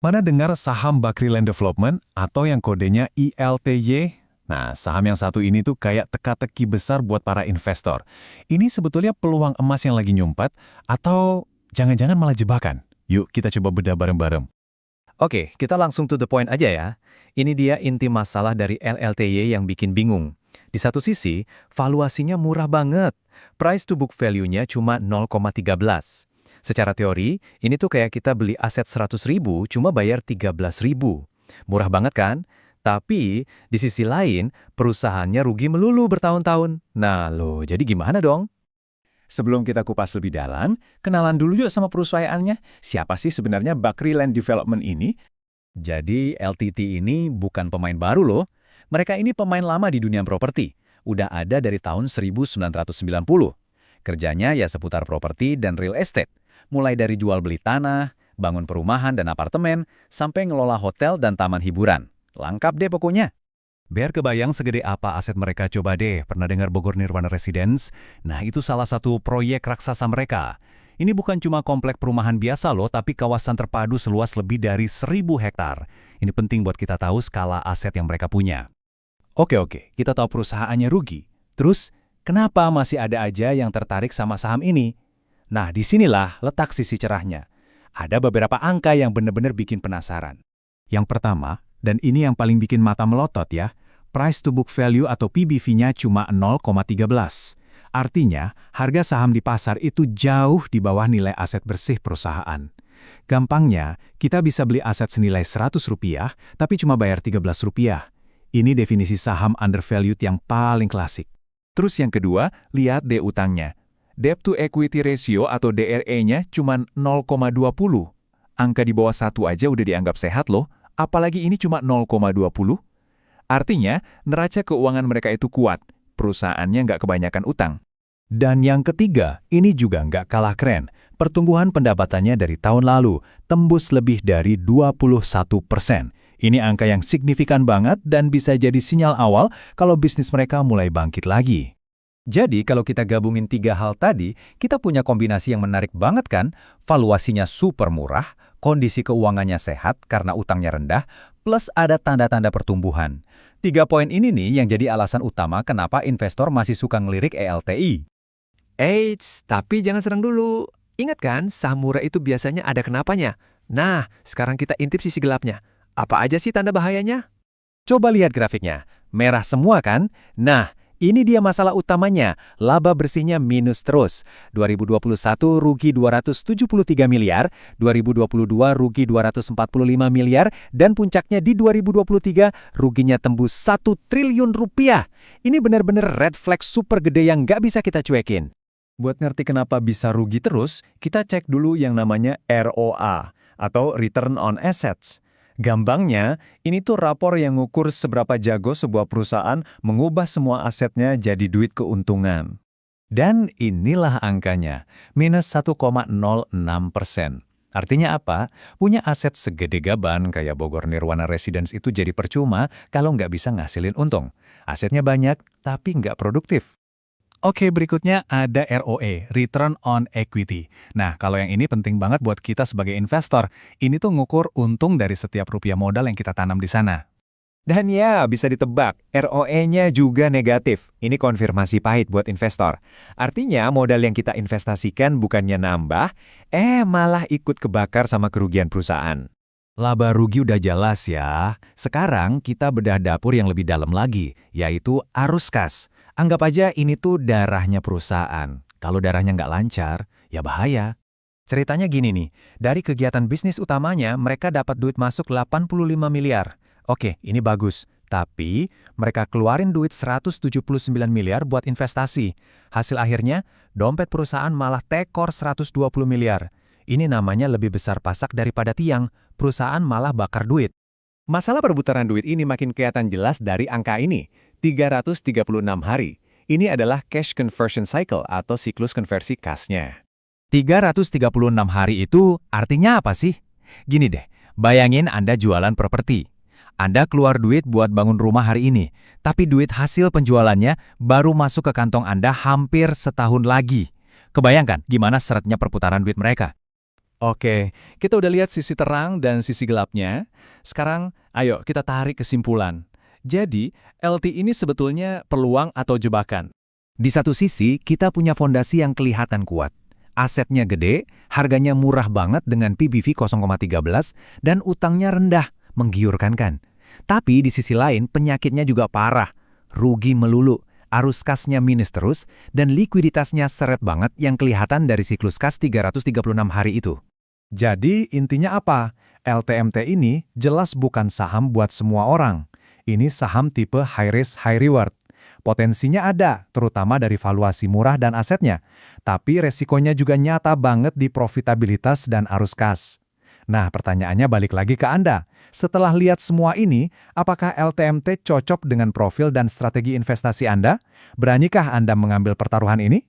Mana dengar saham Bakri Land Development atau yang kodenya ILTY? Nah, saham yang satu ini tuh kayak teka-teki besar buat para investor. Ini sebetulnya peluang emas yang lagi nyumpat atau jangan-jangan malah jebakan? Yuk kita coba bedah bareng-bareng. Oke, kita langsung to the point aja ya. Ini dia inti masalah dari LLTY yang bikin bingung. Di satu sisi, valuasinya murah banget. Price to book value-nya cuma 0,13. Secara teori, ini tuh kayak kita beli aset 100.000 cuma bayar 13.000. Murah banget kan? Tapi, di sisi lain, perusahaannya rugi melulu bertahun-tahun. Nah loh, jadi gimana dong? Sebelum kita kupas lebih dalam, kenalan dulu yuk sama perusahaannya. Siapa sih sebenarnya Bakri Land Development ini? Jadi, LTT ini bukan pemain baru loh. Mereka ini pemain lama di dunia properti. Udah ada dari tahun 1990. Kerjanya ya seputar properti dan real estate. Mulai dari jual beli tanah, bangun perumahan dan apartemen, sampai ngelola hotel dan taman hiburan. Lengkap deh pokoknya. Biar kebayang segede apa aset mereka, coba deh, pernah dengar Bogor Nirwana Residence? Nah, itu salah satu proyek raksasa mereka. Ini bukan cuma komplek perumahan biasa loh, tapi kawasan terpadu seluas lebih dari 1.000 hektar. Ini penting buat kita tahu skala aset yang mereka punya. Oke, kita tahu perusahaannya rugi. Terus, kenapa masih ada aja yang tertarik sama saham ini? Nah, disinilah letak sisi cerahnya. Ada beberapa angka yang benar-benar bikin penasaran. Yang pertama, dan ini yang paling bikin mata melotot ya, price to book value atau PBV-nya cuma 0,13. Artinya, harga saham di pasar itu jauh di bawah nilai aset bersih perusahaan. Gampangnya, kita bisa beli aset senilai Rp100, tapi cuma bayar Rp13. Ini definisi saham undervalued yang paling klasik. Terus yang kedua, lihat deh utangnya. Debt to equity ratio atau DRE-nya cuma 0,20. Angka di bawah 1 aja udah dianggap sehat loh. Apalagi ini cuma 0,20. Artinya, neraca keuangan mereka itu kuat. Perusahaannya nggak kebanyakan utang. Dan yang ketiga, ini juga nggak kalah keren. Pertumbuhan pendapatannya dari tahun lalu tembus lebih dari 21%. Ini angka yang signifikan banget dan bisa jadi sinyal awal kalau bisnis mereka mulai bangkit lagi. Jadi kalau kita gabungin 3 hal tadi, kita punya kombinasi yang menarik banget kan? Valuasinya super murah, kondisi keuangannya sehat karena utangnya rendah, plus ada tanda-tanda pertumbuhan. 3 poin ini nih yang jadi alasan utama kenapa investor masih suka ngelirik ELTI. Eits, tapi jangan serang dulu. Ingat kan, saham murah itu biasanya ada kenapanya. Nah, sekarang kita intip sisi gelapnya. Apa aja sih tanda bahayanya? Coba lihat grafiknya. Merah semua kan? Nah, ini dia masalah utamanya. Laba bersihnya minus terus. 2021 rugi 273 miliar, 2022 rugi 245 miliar, dan puncaknya di 2023 ruginya tembus 1 triliun rupiah. Ini benar-benar red flag super gede yang nggak bisa kita cuekin. Buat ngerti kenapa bisa rugi terus, kita cek dulu yang namanya ROA, atau Return on Assets. Gampangnya, ini tuh rapor yang ngukur seberapa jago sebuah perusahaan mengubah semua asetnya jadi duit keuntungan. Dan inilah angkanya, minus 1,06%. Artinya apa? Punya aset segede gaban kayak Bogor Nirwana Residence itu jadi percuma kalau nggak bisa ngasilin untung. Asetnya banyak, tapi nggak produktif. Oke, berikutnya ada ROE, Return on Equity. Nah, kalau yang ini penting banget buat kita sebagai investor. Ini tuh ngukur untung dari setiap rupiah modal yang kita tanam di sana. Dan ya, bisa ditebak, ROE-nya juga negatif. Ini konfirmasi pahit buat investor. Artinya, modal yang kita investasikan bukannya nambah, malah ikut kebakar sama kerugian perusahaan. Laba rugi udah jelas ya. Sekarang kita bedah dapur yang lebih dalam lagi, yaitu arus kas. Anggap aja ini tuh darahnya perusahaan. Kalau darahnya nggak lancar, ya bahaya. Ceritanya gini nih, dari kegiatan bisnis utamanya mereka dapat duit masuk 85 miliar. Oke, ini bagus. Tapi mereka keluarin duit 179 miliar buat investasi. Hasil akhirnya, dompet perusahaan malah tekor 120 miliar. Ini namanya lebih besar pasak daripada tiang. Perusahaan malah bakar duit. Masalah perputaran duit ini makin kelihatan jelas dari angka ini, 336 hari. Ini adalah cash conversion cycle atau siklus konversi kasnya. 336 hari itu artinya apa sih? Gini deh, bayangin Anda jualan properti. Anda keluar duit buat bangun rumah hari ini, tapi duit hasil penjualannya baru masuk ke kantong Anda hampir setahun lagi. Kebayangkan gimana seretnya perputaran duit mereka? Oke, kita udah lihat sisi terang dan sisi gelapnya. Sekarang, ayo kita tarik kesimpulan. Jadi, LT ini sebetulnya peluang atau jebakan? Di satu sisi, kita punya fondasi yang kelihatan kuat. Asetnya gede, harganya murah banget dengan PBV 0,13, dan utangnya rendah, menggiurkan kan? Tapi di sisi lain, penyakitnya juga parah. Rugi melulu, arus kasnya minus terus, dan likuiditasnya seret banget yang kelihatan dari siklus kas 336 hari itu. Jadi intinya apa? LTMT ini jelas bukan saham buat semua orang. Ini saham tipe high risk, high reward. Potensinya ada, terutama dari valuasi murah dan asetnya. Tapi resikonya juga nyata banget di profitabilitas dan arus kas. Nah, pertanyaannya balik lagi ke Anda. Setelah lihat semua ini, apakah LTMT cocok dengan profil dan strategi investasi Anda? Beranikah Anda mengambil pertaruhan ini?